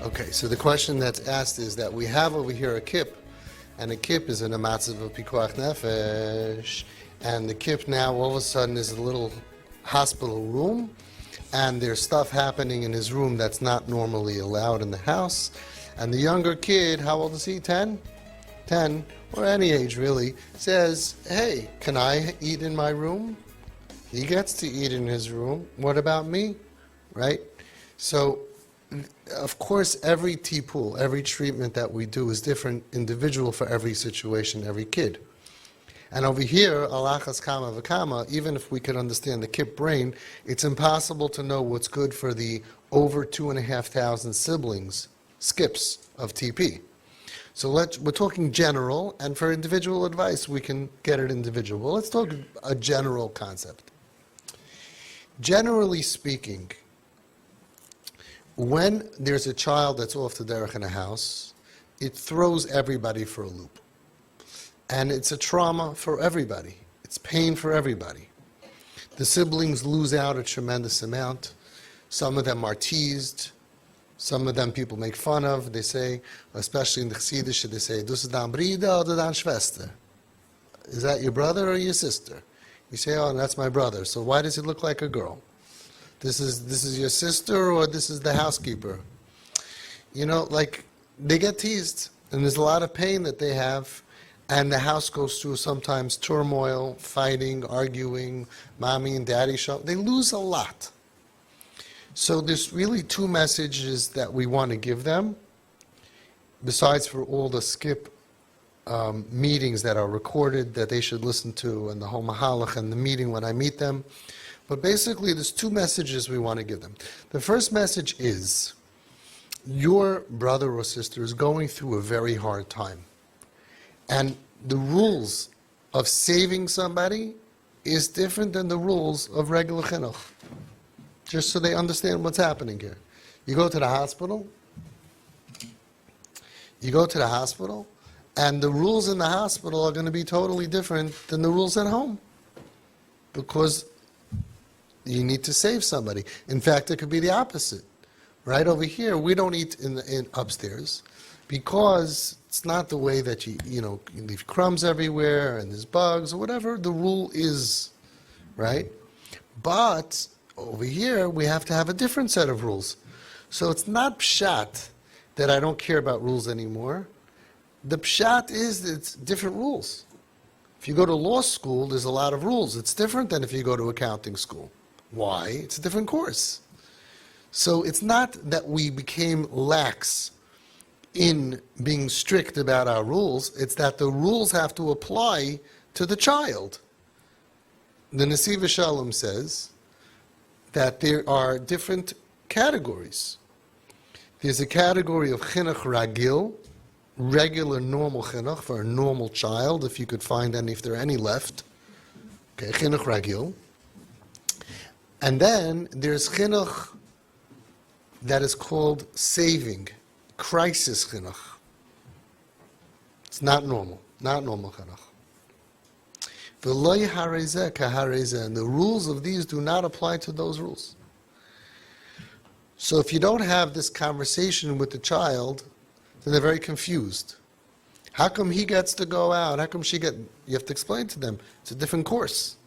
Okay, so the question that's asked is that we have over here a kip, and a kip is in a matzav of pikuach nefesh, and the kip now all of a sudden is a little hospital room, and there's stuff happening in his room that's not normally allowed in the house, and the younger kid, how old is he, 10? 10, or any age really, says, hey, can I eat in my room? He gets to eat in his room. What about me? Right? So, of course, every tipul, every treatment that we do is different, individual for every situation, every kid. And over here, alachas kama v'kama, even if we could understand the kip brain, it's impossible to know what's good for the over 2,500 siblings, skips of TP. So we're talking general, and for individual advice, we can get it individual. Well, let's talk a general concept. Generally speaking, when there's a child that's off the derech in a house, it throws everybody for a loop. And it's a trauma for everybody. It's pain for everybody. The siblings lose out a tremendous amount. Some of them are teased. Some of them people make fun of. They say, especially in the Chassidish, they say, "Dus is dan brida oder dan schwester?" Is that your brother or your sister? You say, "Oh, that's my brother." So why does he look like a girl? This is your sister, or this is the housekeeper? You know, like, they get teased, and there's a lot of pain that they have, and the house goes through sometimes turmoil, fighting, arguing, mommy and daddy show. They lose a lot. So there's really two messages that we want to give them, besides for all the skip meetings that are recorded that they should listen to, and the whole mahalach and the meeting when I meet them. But basically, there's two messages we want to give them. The first message is, your brother or sister is going through a very hard time. And the rules of saving somebody is different than the rules of regular chinuch. Just so they understand what's happening here. You go to the hospital, and the rules in the hospital are going to be totally different than the rules at home. Because you need to save somebody. In fact, it could be the opposite. Right over here, we don't eat in upstairs because it's not the way that you leave crumbs everywhere and there's bugs or whatever the rule is, right? But over here, we have to have a different set of rules. So it's not pshat that I don't care about rules anymore. The pshat is that it's different rules. If you go to law school, there's a lot of rules. It's different than if you go to accounting school. Why? It's a different course. So it's not that we became lax in being strict about our rules. It's that the rules have to apply to the child. The Nesiv Shalom says that there are different categories. There's a category of chinuch ragil, regular normal chinuch for a normal child, if you could find any, if there are any left. Okay, chinuch ragil. And then there's chinuch that is called saving, crisis chinuch. It's not normal chinuch. V'lo harezeh kaharezeh, and the rules of these do not apply to those rules. So if you don't have this conversation with the child, then they're very confused. How come he gets to go out? How come she get? You have to explain to them. It's a different course.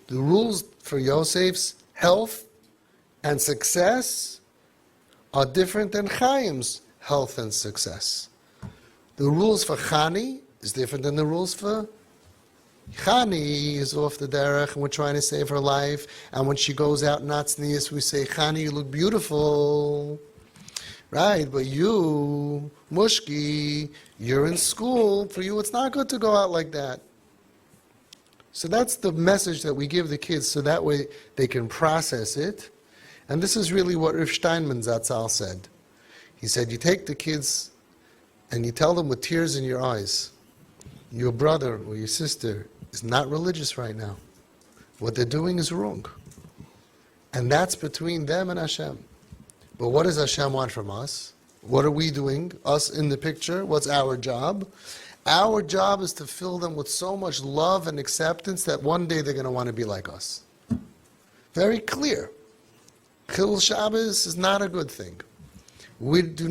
The rules for Yosef's health and success are different than Chaim's health and success. The rules for Chani is different than the rules for Chani. Is off the derech and we're trying to save her life. And when she goes out not sneeze, we say, Chani, you look beautiful. Right, but you, Mushki, you're in school. For you, it's not good to go out like that. So that's the message that we give the kids, so that way they can process it. And this is really what Rav Steinman Zatzal said. He said, you take the kids and you tell them with tears in your eyes, your brother or your sister is not religious right now. What they're doing is wrong. And that's between them and Hashem. But what does Hashem want from us? What are we doing? Us in the picture? What's our job? Our job is to fill them with so much love and acceptance that one day they're going to want to be like us. Very clear. Chil Shabbos is not a good thing. We did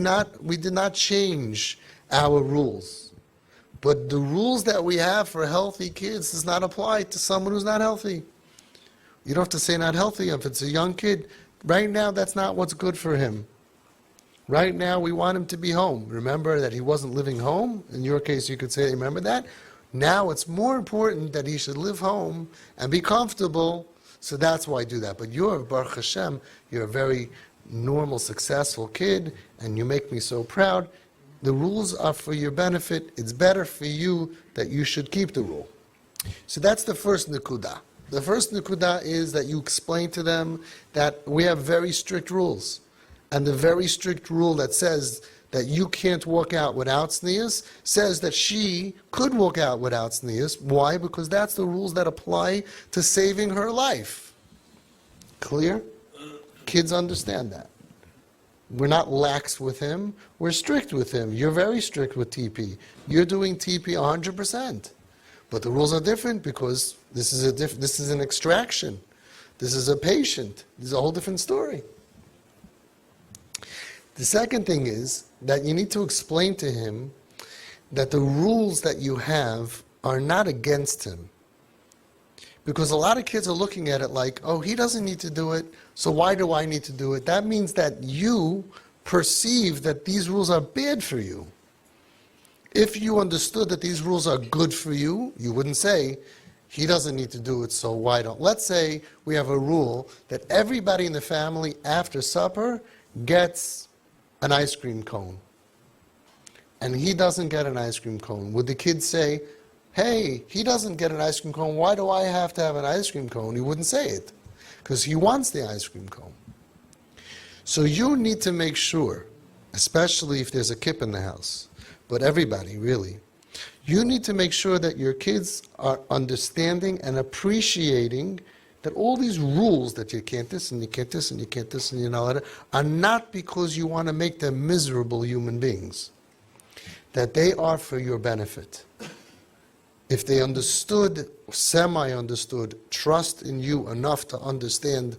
not change our rules. But the rules that we have for healthy kids does not apply to someone who's not healthy. You don't have to say not healthy if it's a young kid. Right now, that's not what's good for him. Right now, we want him to be home. Remember that he wasn't living home? In your case, you could say, remember that? Now it's more important that he should live home and be comfortable, so that's why I do that. But you're, Baruch Hashem, you're a very normal, successful kid, and you make me so proud. The rules are for your benefit. It's better for you that you should keep the rule. So that's the first nekudah. The first nekudah is that you explain to them that we have very strict rules. And the very strict rule that says that you can't walk out without sneas says that she could walk out without sneas. Why? Because that's the rules that apply to saving her life. Clear? Kids understand that. We're not lax with him. We're strict with him. You're very strict with TP. You're doing TP 100%. But the rules are different because this is an extraction. This is a patient. This is a whole different story. The second thing is that you need to explain to him that the rules that you have are not against him. Because a lot of kids are looking at it like, oh, he doesn't need to do it, so why do I need to do it? That means that you perceive that these rules are bad for you. If you understood that these rules are good for you, you wouldn't say, he doesn't need to do it, so why don't? Let's say we have a rule that everybody in the family after supper gets an ice cream cone. And he doesn't get an ice cream cone. Would the kids say, hey, he doesn't get an ice cream cone, why do I have to have an ice cream cone? He wouldn't say it, because he wants the ice cream cone. So you need to make sure, especially if there's a kip in the house, but everybody really, you need to make sure that your kids are understanding and appreciating that all these rules that you can't this and you can't this and you can't this and you're not allowed to, are not because you want to make them miserable human beings. That they are for your benefit. If they understood, semi-understood, trust in you enough to understand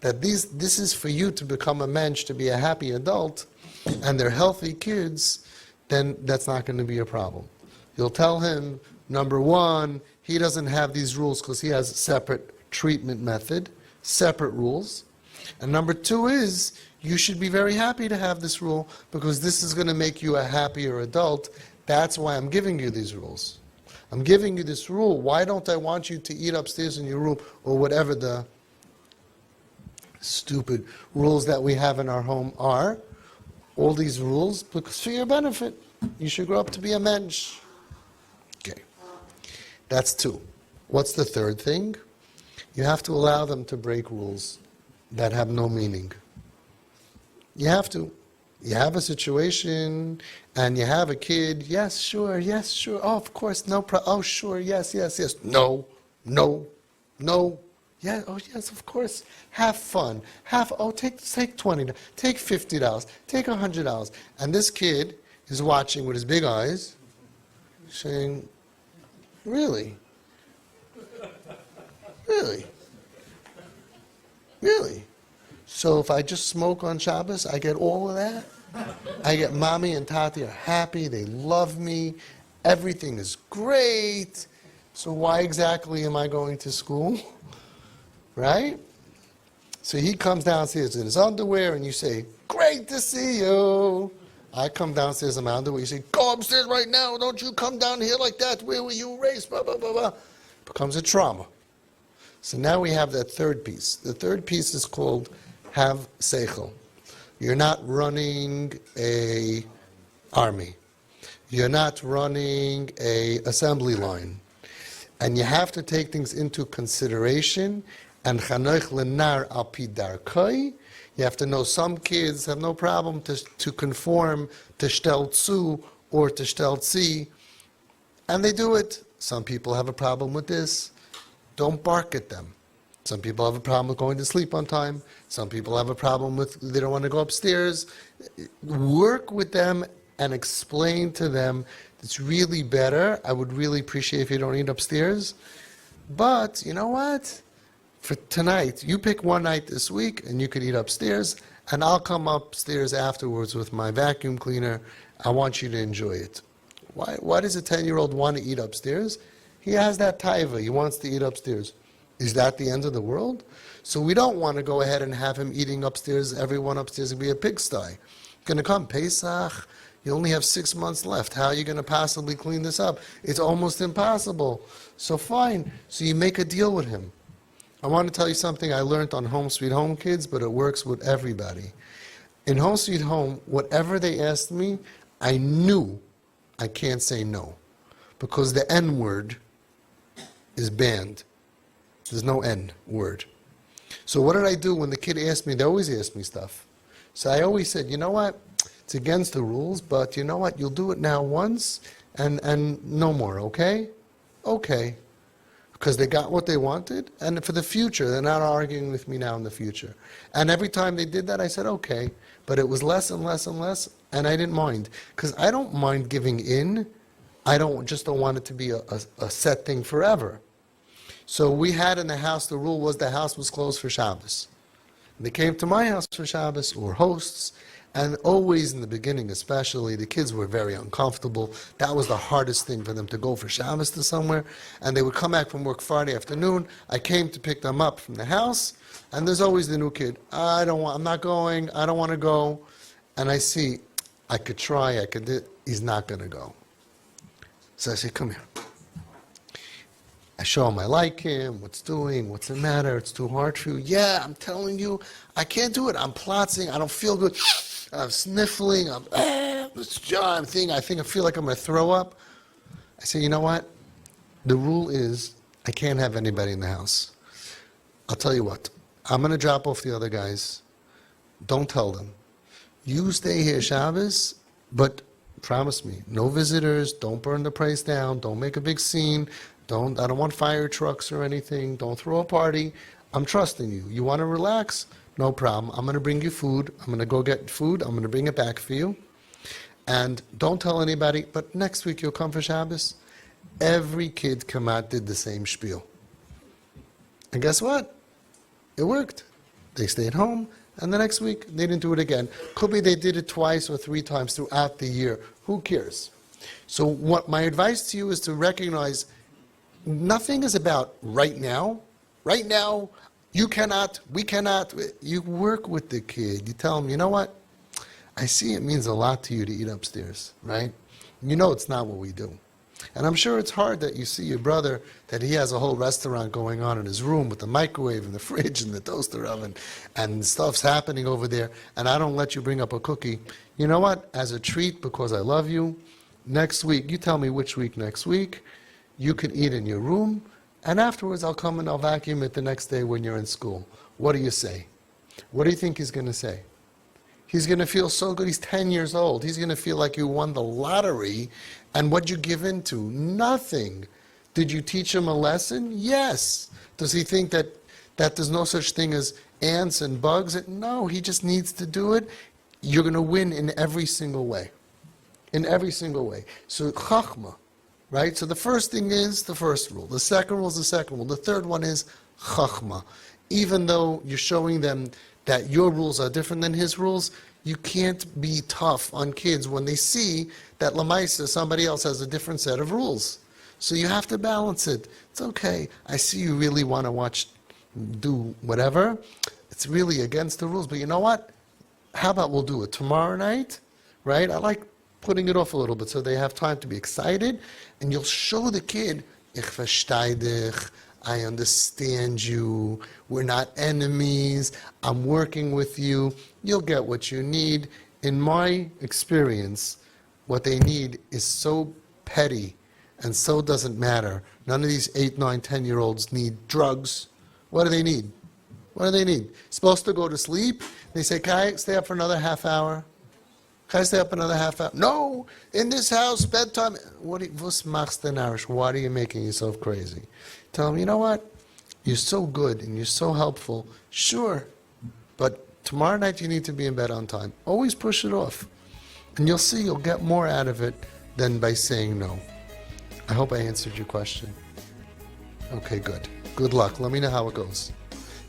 that this is for you to become a mensch, to be a happy adult, and they're healthy kids, then that's not going to be a problem. You'll tell him, number one, he doesn't have these rules because he has a separate treatment method, separate rules. And number two is, you should be very happy to have this rule because this is going to make you a happier adult. That's why I'm giving you these rules. I'm giving you this rule. Why don't I want you to eat upstairs in your room or whatever the stupid rules that we have in our home are? All these rules, because for your benefit. You should grow up to be a mensch. Okay. That's two. What's the third thing? You have to allow them to break rules that have no meaning. You have to. You have a situation and you have a kid, yes, sure, oh, of course, no problem, oh, sure, yes, no, yeah, oh, yes, of course, have fun, take $20, take $50, take $100. And this kid is watching with his big eyes, saying, really? Really? Really? So if I just smoke on Shabbos, I get all of that? I get mommy and tati are happy, they love me, everything is great. So why exactly am I going to school? Right? So he comes downstairs in his underwear and you say, great to see you. I come downstairs in my underwear, you say, go upstairs right now, don't you come down here like that, where were you raised, blah, blah, blah, blah. Becomes a trauma. So now we have that third piece. The third piece is called have seichel. You're not running a army. You're not running a assembly line. And you have to take things into consideration. And chanoich lenar al pi darkoi. You have to know some kids have no problem to conform to shtel tzu or to shtel tzi. And they do it. Some people have a problem with this. Don't bark at them. Some people have a problem with going to sleep on time. Some people have a problem with they don't want to go upstairs. Work with them and explain to them it's really better. I would really appreciate if you don't eat upstairs. But you know what? for tonight, you pick one night this week and you could eat upstairs, and I'll come upstairs afterwards with my vacuum cleaner. I want you to enjoy it. Why does a 10-year-old want to eat upstairs? He has that taiva. He wants to eat upstairs. Is that the end of the world? So we don't want to go ahead and have him eating upstairs. Everyone upstairs will be a pigsty. Going to come Pesach. You only have 6 months left. How are you going to possibly clean this up? It's almost impossible. So fine. So you make a deal with him. I want to tell you something I learned on Home Sweet Home, kids, but it works with everybody. In Home Sweet Home, whatever they asked me, I knew I can't say no. Because the N word is banned. There's no N word. So what did I do when the kid asked me? They always ask me stuff. So I always said, you know what? It's against the rules, but you know what? You'll do it now once and no more, okay? Okay. Because they got what they wanted, and for the future, they're not arguing with me now in the future. And every time they did that, I said, okay. But it was less and less and less, and I didn't mind. Because I don't mind giving in. I don't want it to be a set thing forever. So we had in the house, the rule was the house was closed for Shabbos. And they came to my house for Shabbos, or hosts, and always in the beginning especially, the kids were very uncomfortable. That was the hardest thing for them, to go for Shabbos to somewhere. And they would come back from work Friday afternoon. I came to pick them up from the house, and there's always the new kid. I'm not going, I don't want to go. And I see, I could try, he's not going to go. So I say, come here. I show him I like him, what's what's the matter, it's too hard for you. Yeah, I'm telling you, I can't do it. I'm plotzing, I don't feel good. I'm sniffling, I feel like I'm going to throw up. I say, you know what? The rule is I can't have anybody in the house. I'll tell you what. I'm going to drop off the other guys. Don't tell them. You stay here Shabbos, but promise me, no visitors, don't burn the place down, don't make a big scene, I don't want fire trucks or anything, don't throw a party. I'm trusting you. You want to relax? No problem. I'm going to bring you food. I'm going to go get food. I'm going to bring it back for you. And don't tell anybody, but next week you'll come for Shabbos. Every kid come out, did the same spiel. And guess what? It worked. They stayed home, and the next week they didn't do it again. Could be they did it twice or 3 times throughout the year. Who cares? So what my advice to you is to recognize nothing is about right now. Right now, you cannot, we cannot. You work with the kid. You tell him, you know what? I see it means a lot to you to eat upstairs, right? You know it's not what we do. And I'm sure it's hard that you see your brother, that he has a whole restaurant going on in his room with the microwave and the fridge and the toaster oven, and stuff's happening over there, and I don't let you bring up a cookie. You know what? As a treat, because I love you, next week, you tell me which week next week, you can eat in your room, and afterwards I'll come and I'll vacuum it the next day when you're in school. What do you say? What do you think he's going to say? He's going to feel so good. He's 10 years old. He's going to feel like you won the lottery. And what'd you give into? Nothing. Did you teach him a lesson? Yes. Does he think that there's no such thing as ants and bugs? No, he just needs to do it. You're going to win in every single way. In every single way. So chachma, right? So the first thing is the first rule. The second rule is the second rule. The third one is chachma. Even though you're showing them that your rules are different than his rules, you can't be tough on kids when they see that lamaisa, somebody else has a different set of rules. So you have to balance it. It's okay. I see you really want to do whatever. It's really against the rules. But you know what? How about we'll do it tomorrow night, right? I like putting it off a little bit so they have time to be excited. And you'll show the kid, ich verstehe dich, I understand you, we're not enemies, I'm working with you, you'll get what you need. In my experience, what they need is so petty and so doesn't matter. None of these 8, 9, 10-year-olds need drugs. What do they need? What do they need? Supposed to go to sleep? They say, can I stay up for another half hour? Can I stay up another half hour? No, in this house, bedtime. Was machst den Arsch? Why are you making yourself crazy? Tell them, you know what? You're so good and you're so helpful. Sure, but tomorrow night you need to be in bed on time. Always push it off. And you'll see you'll get more out of it than by saying no. I hope I answered your question. Okay, good. Good luck. Let me know how it goes.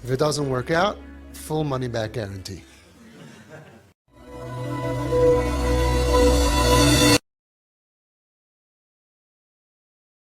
If it doesn't work out, full money back guarantee.